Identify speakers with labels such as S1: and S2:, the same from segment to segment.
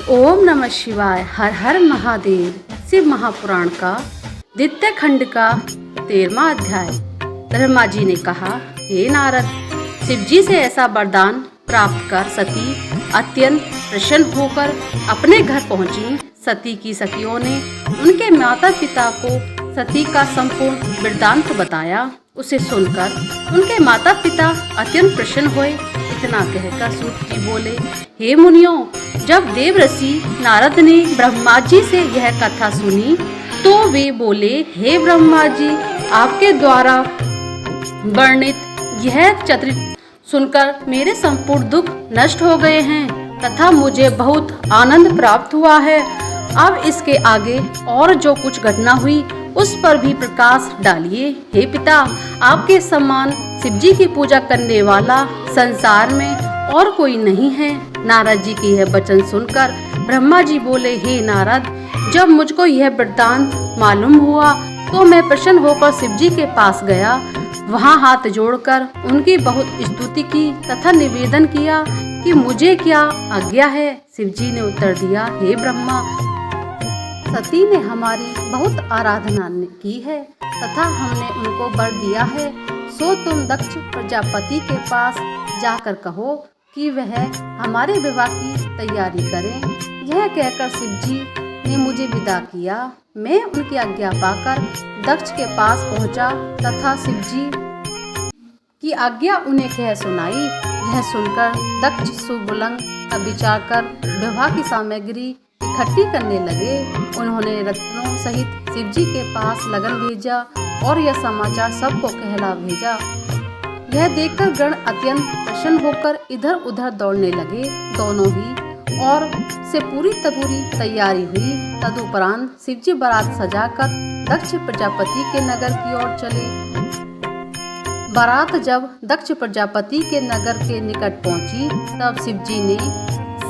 S1: ओम नमः शिवाय। हर हर महादेव। शिव महापुराण का द्वितीय खंड का 13वां अध्याय। ब्रह्मा जी ने कहा, हे नारद, शिव जी से ऐसा वरदान प्राप्त कर सती अत्यंत प्रसन्न होकर अपने घर पहुंची। सती की सखियों ने उनके माता पिता को सती का संपूर्ण वृत्तांत बताया। उसे सुनकर उनके माता पिता अत्यंत प्रसन्न हुए। इतना कहकर सूत जी बोले, हे मुनियों, जब देवर्षि नारद ने ब्रह्मा जी से यह कथा सुनी तो वे बोले, हे ब्रह्मा जी, आपके द्वारा वर्णित यह चरित्र सुनकर मेरे संपूर्ण दुख नष्ट हो गए हैं तथा मुझे बहुत आनंद प्राप्त हुआ है। अब इसके आगे और जो कुछ घटना हुई उस पर भी प्रकाश डालिए। हे पिता, आपके समान शिव जी की पूजा करने वाला संसार में और कोई नहीं है। नारद जी की यह वचन सुनकर ब्रह्मा जी बोले, हे नारद, जब मुझको यह वृत्तांत मालूम हुआ तो मैं प्रसन्न होकर शिव जी के पास गया। वहाँ हाथ जोड़कर उनकी बहुत स्तुति की तथा निवेदन किया कि मुझे क्या आज्ञा है। शिव जी ने उत्तर दिया, हे ब्रह्मा, सती ने हमारी बहुत आराधना की है तथा हमने उनको वर दिया है, सो तुम दक्ष प्रजापति के पास जाकर कहो कि वह हमारे विवाह की तैयारी करें। यह कहकर शिव जी ने मुझे विदा किया। मैं उनकी आज्ञा पाकर दक्ष के पास पहुंचा तथा शिव जी की आज्ञा उन्हें कह सुनाई। यह सुनकर दक्ष सुबुलंग का विचार कर विवाह की सामग्री इकट्ठी करने लगे। उन्होंने रत्नों सहित शिव जी के पास लगन भेजा और यह समाचार सबको कहला भेजा। यह देखकर गण अत्यंत प्रसन्न होकर इधर उधर दौड़ने लगे। दोनों ही और से पूरी तैयारी हुई। तदुपरांत शिवजी बारात सजाकर दक्ष प्रजापति के नगर की ओर चले। बारात जब दक्ष प्रजापति के नगर के निकट पहुंची तब शिवजी ने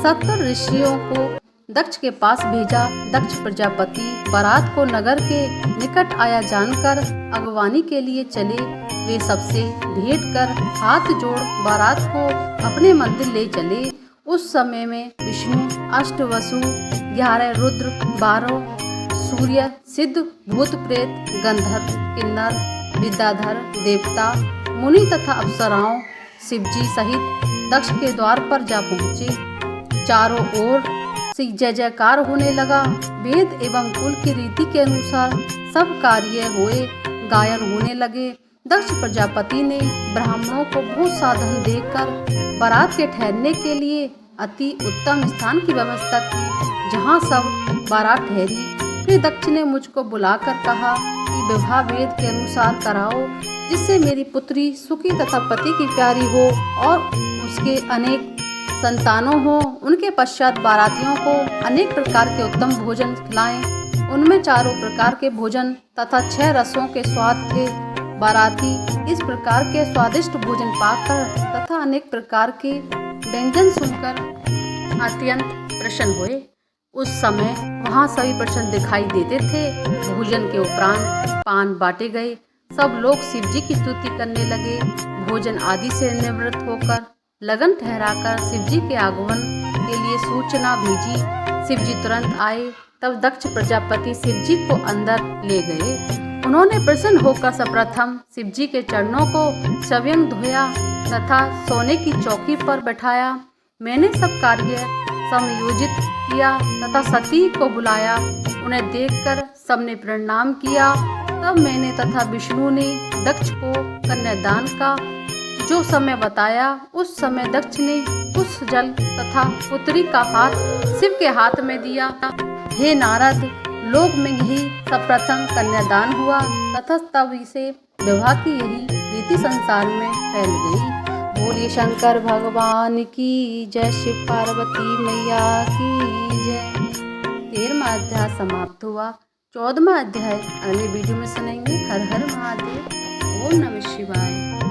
S1: 70 ऋषियों को दक्ष के पास भेजा। दक्ष प्रजापति बारात को नगर के निकट आया जानकर अगवानी के लिए चले। वे सबसे भेंट कर हाथ जोड़ बारात को अपने मंदिर ले चले। उस समय में विष्णु, अष्टवसु, 11 रुद्र, 12 सूर्य, सिद्ध, भूत प्रेत, गंधर्व, किन्नर, विद्याधर, देवता, मुनि तथा अप्सराओं शिवजी सहित दक्ष के द्वार पर जा पहुँचे। चारों ओर से जय जयकार होने लगा। वेद एवं कुल की रीति के अनुसार सब कार्य हुए, गायन होने लगे। दक्ष प्रजापति ने ब्राह्मणों को बहुत साधन देकर बारात के ठहरने के लिए अति उत्तम स्थान की व्यवस्था की, जहाँ सब बारात ठहरी। फिर दक्ष ने मुझको बुलाकर कहा कि विवाह वेद के अनुसार कराओ, जिससे मेरी पुत्री सुखी तथा पति की प्यारी हो और उसके अनेक संतानों हो। उनके पश्चात बारातियों को अनेक प्रकार के उत्तम भोजन खिलाएं। उनमें 4 प्रकार के भोजन तथा 6 रसों के स्वाद थे। बाराती इस प्रकार के स्वादिष्ट भोजन पाकर तथा अनेक प्रकार के व्यंजन सुनकर अत्यंत प्रसन्न हुए। उस समय वहाँ सभी प्रसन्न दिखाई देते थे। भोजन के उपरांत पान बांटे गए। सब लोग शिव जी की स्तुति करने लगे। भोजन आदि से निवृत्त होकर लगन ठहराकर शिव जी के आगमन के लिए सूचना भेजी। शिव जी तुरंत आए। तब दक्ष प्रजापति शिव जी को अंदर ले गए। उन्होंने प्रसन्न होकर सर्वप्रथम शिव जी के चरणों को स्वयं धोया तथा सोने की चौकी पर बैठाया। मैंने सब कार्य समयोजित किया तथा सती को बुलाया। उन्हें देखकर सबने प्रणाम किया। तब मैंने तथा विष्णु ने दक्ष को कन्यादान का जो समय बताया। उस समय दक्ष ने उस जल तथा पुत्री का हाथ शिव के हाथ में दिया। हे नारद, लोक में यही सर्वप्रथम कन्यादान हुआ तथा तब से विवाह की यही रीति संसार में फैल गई। बोलिए शंकर भगवान की जय, शिव पार्वती मैया की जय। 13वां अध्याय समाप्त हुआ। 14वां अध्याय अगले वीडियो में सुनेंगे। हर हर महादेव। ओम नमः शिवाय।